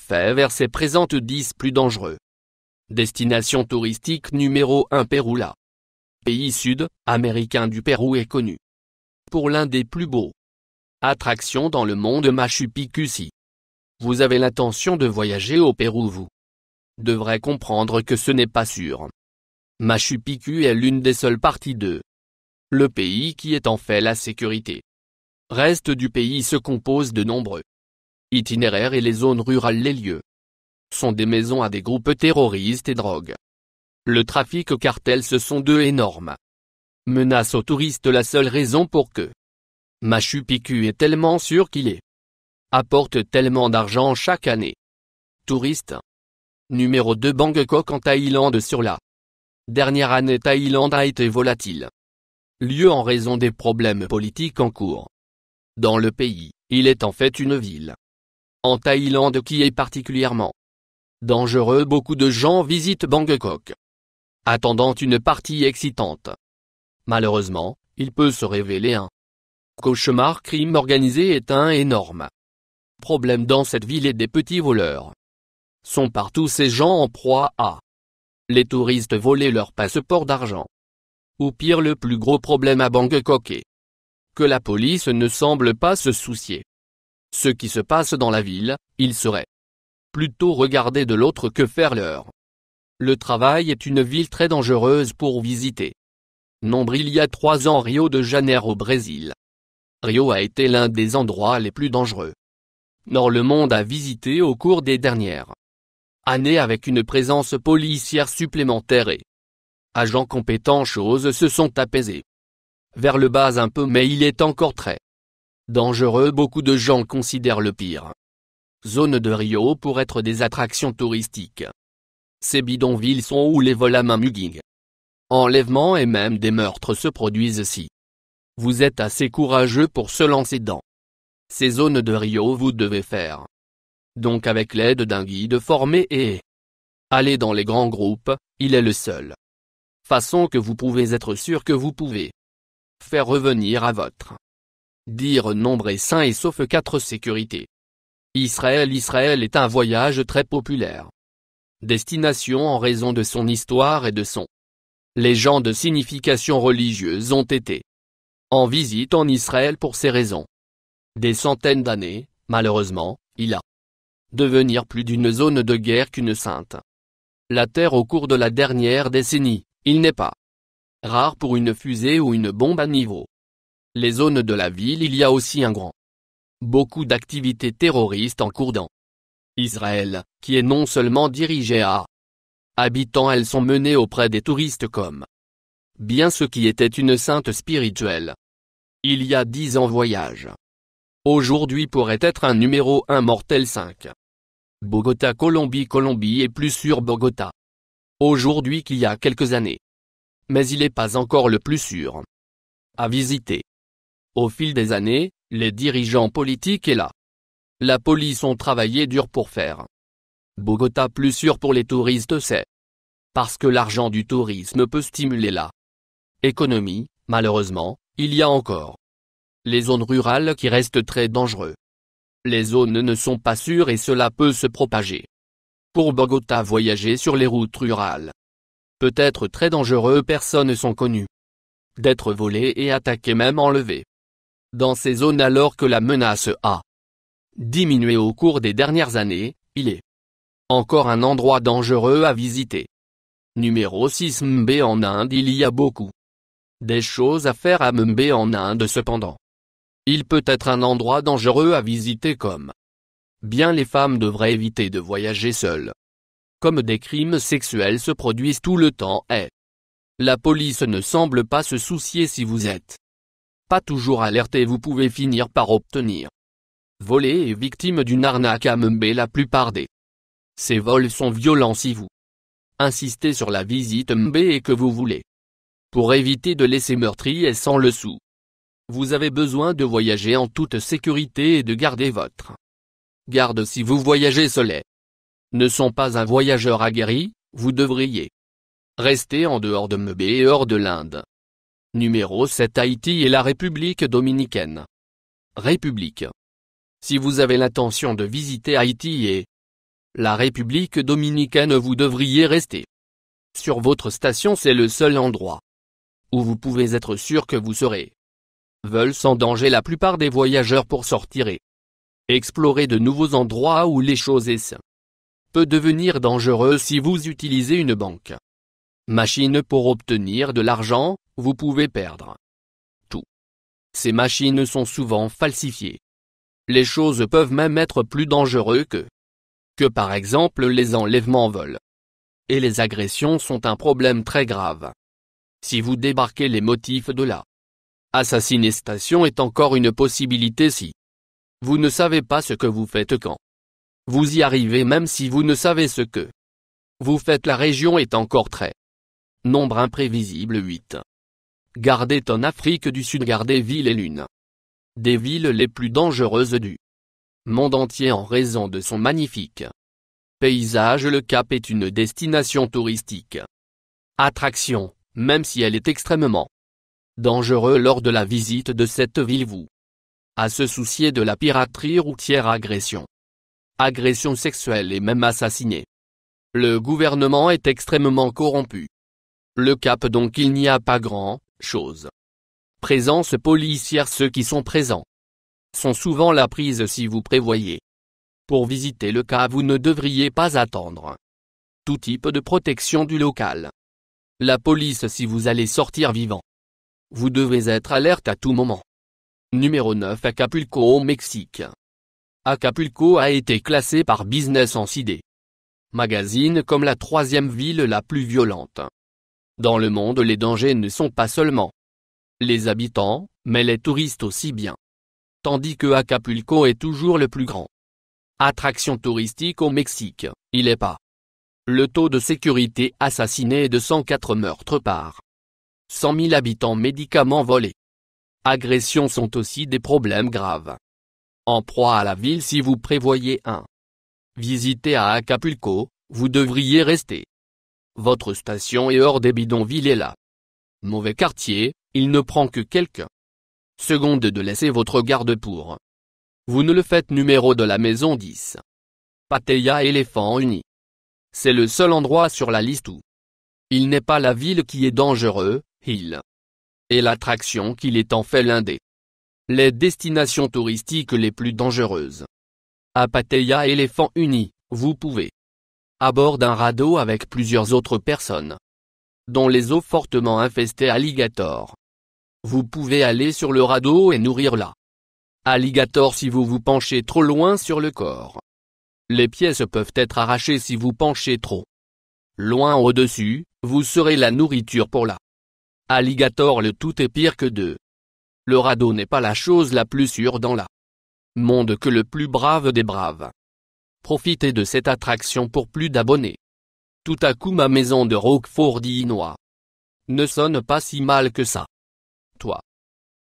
faits versés présentent 10 plus dangereux. Destination touristique numéro 1 Pérou. La pays sud-américain du Pérou est connu pour l'un des plus beaux attractions dans le monde Machu Picchu. Si vous avez l'intention de voyager au Pérou, vous devrez comprendre que ce n'est pas sûr. Machu Picchu est l'une des seules parties de le pays qui est en fait la sécurité. Reste du pays se compose de nombreux itinéraires et les zones rurales. Les lieux sont des maisons à des groupes terroristes et drogue. Le trafic cartel, ce sont deux énormes menaces aux touristes. La seule raison pour que Machu Picchu est tellement sûr qu'il apporte tellement d'argent chaque année. Touristes. Numéro 2 Bangkok en Thaïlande. Sur la dernière année, Thaïlande a été volatile lieu en raison des problèmes politiques en cours dans le pays. Il est en fait une ville en Thaïlande qui est particulièrement dangereux. Beaucoup de gens visitent Bangkok attendant une partie excitante. Malheureusement, il peut se révéler un cauchemar. Crime organisé est un énorme problème dans cette ville et des petits voleurs sont partout. Ces gens en proie à les touristes voler leur passeport d'argent. Ou pire, le plus gros problème à Bangkok est que la police ne semble pas se soucier ce qui se passe dans la ville. Ils seraient plutôt regarder de l'autre que faire leur le travail. Est une ville très dangereuse pour visiter. Nombre il y a 3 ans, Rio de Janeiro au Brésil. Rio a été l'un des endroits les plus dangereux dans le monde à visiter au cours des dernières années, avec une présence policière supplémentaire et agents compétents. Choses se sont apaisées vers le bas un peu, mais il est encore très dangereux. Beaucoup de gens considèrent le pire zone de Rio pour être des attractions touristiques. Ces bidonvilles sont où les vols à main, mugging, enlèvements et même des meurtres se produisent. Si vous êtes assez courageux pour se lancer dans ces zones de Rio, vous devez faire donc avec l'aide d'un guide formé et aller dans les grands groupes. Il est le seul façon que vous pouvez être sûr que vous pouvez faire revenir à votre dire nombre est sain et sauf 4 sécurité. Israël est un voyage très populaire destination en raison de son histoire et de son légende. Signification religieuse ont été en visite en Israël pour ces raisons des centaines d'années. Malheureusement, il a devenir plus d'une zone de guerre qu'une sainte la terre au cours de la dernière décennie. Il n'est pas rare pour une fusée ou une bombe à niveau les zones de la ville. Il y a aussi beaucoup d'activités terroristes en cours dans Israël, qui est non seulement dirigée à habitants. Elles sont menées auprès des touristes comme bien ce qui était une sainte spirituelle il y a 10 ans. Voyage aujourd'hui pourrait être un numéro 1 mortel. 5. Bogota, Colombie. Colombie est plus sûr Bogota aujourd'hui qu'il y a quelques années, mais il n'est pas encore le plus sûr à visiter. Au fil des années, les dirigeants politiques et la police ont travaillé dur pour faire Bogota plus sûr pour les touristes. C'est parce que l'argent du tourisme peut stimuler la économie. Malheureusement, il y a encore les zones rurales qui restent très dangereuses. Les zones ne sont pas sûres et cela peut se propager. Pour Bogota, voyager sur les routes rurales peut être très dangereux. Personnes sont connues d'être volées et attaquées, même enlevées dans ces zones. Alors que la menace a diminué au cours des dernières années, il est encore un endroit dangereux à visiter. Numéro 6 Mumbai en Inde. Il y a beaucoup des choses à faire à Mumbai en Inde. Cependant, il peut être un endroit dangereux à visiter. Comme bien les femmes devraient éviter de voyager seules. Comme des crimes sexuels se produisent tout le temps et la police ne semble pas se soucier. Si vous êtes pas toujours alerté, vous pouvez finir par obtenir volé et victime d'une arnaque à Mumbai. La plupart de ces vols sont violents. Si vous insistez sur la visite Mumbai et que vous voulez pour éviter de laisser meurtri et sans le sou, vous avez besoin de voyager en toute sécurité et de garder votre garde. Si vous voyagez seul et ne sont pas un voyageur aguerri, vous devriez rester en dehors de Mumbai et hors de l'Inde. Numéro 7 Haïti et la République dominicaine. République. Si vous avez l'intention de visiter Haïti et la République dominicaine vous devriez rester. Sur votre station c'est le seul endroit où vous pouvez être sûr que vous serez veulent sans danger la plupart des voyageurs pour sortir et explorer de nouveaux endroits où les choses peut devenir dangereuses si vous utilisez une banque machine pour obtenir de l'argent, vous pouvez perdre tout. Ces machines sont souvent falsifiées. Les choses peuvent même être plus dangereuses que par exemple les enlèvements en vol. Et les agressions sont un problème très grave. Si vous débarquez, les motifs de la assassination est encore une possibilité si vous ne savez pas ce que vous faites quand vous y arrivez. Même si vous ne savez ce que vous faites, la région est encore très nombre imprévisible. 8. Gardez en Afrique du Sud. Gardez-Ville est l'une des villes les plus dangereuses du monde entier en raison de son magnifique paysage. Le Cap est une destination touristique attraction, même si elle est extrêmement dangereuse lors de la visite de cette ville. Vous à se soucier de la piraterie routière, agression sexuelle et même assassiné. Le gouvernement est extrêmement corrompu. Le Cap, donc il n'y a pas grand chose. Présence policière. Ceux qui sont présents sont souvent la prise. Si vous prévoyez pour visiter le Cap, vous ne devriez pas attendre tout type de protection du local. La police. Si vous allez sortir vivant, vous devez être alerte à tout moment. Numéro 9. Acapulco au Mexique. Acapulco a été classé par Business Insider Magazine comme la 3e ville la plus violente dans le monde. Les dangers ne sont pas seulement les habitants, mais les touristes aussi bien. Tandis que Acapulco est toujours le plus grand attraction touristique au Mexique, il est pas. Le taux de sécurité assassiné est de 104 meurtres par 100 000 habitants. Médicaments volés, agressions sont aussi des problèmes graves en proie à la ville. Si vous prévoyez visiter à Acapulco, vous devriez rester. Votre station est hors des bidonvilles et là. Mauvais quartier, il ne prend que quelques secondes de laisser votre garde pour vous ne le faites. Numéro de la maison 10. Pattaya Éléphant Uni. C'est le seul endroit sur la liste où il n'est pas la ville qui est dangereux, il est l'attraction qui est en fait l'un des les destinations touristiques les plus dangereuses. À Pattaya Éléphant Uni, vous pouvez à bord d'un radeau avec plusieurs autres personnes dont les eaux fortement infestées alligators. Vous pouvez aller sur le radeau et nourrir la alligator si vous vous penchez trop loin sur le corps. Les pièces peuvent être arrachées si vous penchez trop loin au-dessus, vous serez la nourriture pour la alligator. Le tout est pire que de. Le radeau n'est pas la chose la plus sûre dans la monde que le plus brave des braves. Profitez de cette attraction pour plus d'abonnés. Tout à coup ma maison de Roquefort, Illinois ne sonne pas si mal que ça. Toi